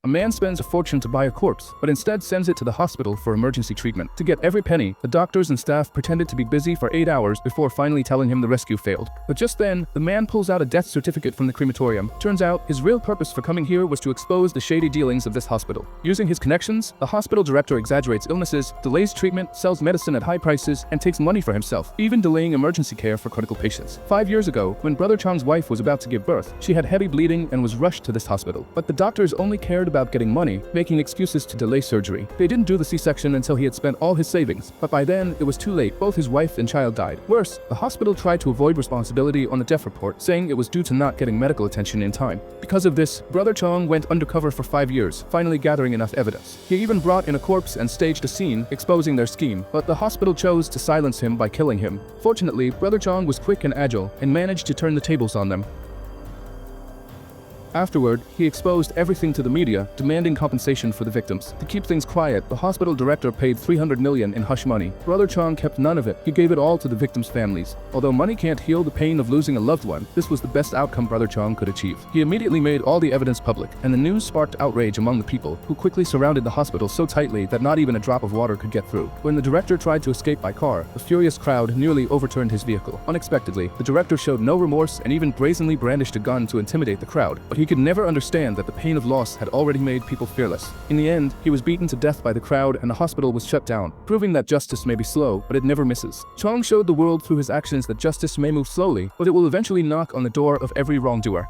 A man spends a fortune to buy a corpse, but instead sends it to the hospital for emergency treatment. To get every penny, the doctors and staff pretended to be busy for 8 hours before finally telling him the rescue failed. But just then, the man pulls out a death certificate from the crematorium. Turns out, his real purpose for coming here was to expose the shady dealings of this hospital. Using his connections, the hospital director exaggerates illnesses, delays treatment, sells medicine at high prices, and takes money for himself, even delaying emergency care for critical patients. 5 years ago, when Brother Chong's wife was about to give birth, she had heavy bleeding and was rushed to this hospital. But the doctors only cared about getting money, making excuses to delay surgery. They didn't do the C-section until he had spent all his savings, but by then, it was too late. Both his wife and child died. Worse, the hospital tried to avoid responsibility on the death report, saying it was due to not getting medical attention in time. Because of this, Brother Chong went undercover for 5 years, finally gathering enough evidence. He even brought in a corpse and staged a scene, exposing their scheme, but the hospital chose to silence him by killing him. Fortunately, Brother Chong was quick and agile, and managed to turn the tables on them. Afterward, he exposed everything to the media, demanding compensation for the victims. To keep things quiet, the hospital director paid 300 million in hush money. Brother Chong kept none of it. He gave it all to the victims' families. Although money can't heal the pain of losing a loved one, this was the best outcome Brother Chong could achieve. He immediately made all the evidence public, and the news sparked outrage among the people, who quickly surrounded the hospital so tightly that not even a drop of water could get through. When the director tried to escape by car, the furious crowd nearly overturned his vehicle. Unexpectedly, the director showed no remorse and even brazenly brandished a gun to intimidate the crowd, but he could never understand that the pain of loss had already made people fearless. In the end, he was beaten to death by the crowd and the hospital was shut down, proving that justice may be slow, but it never misses. Chong showed the world through his actions that justice may move slowly, but it will eventually knock on the door of every wrongdoer.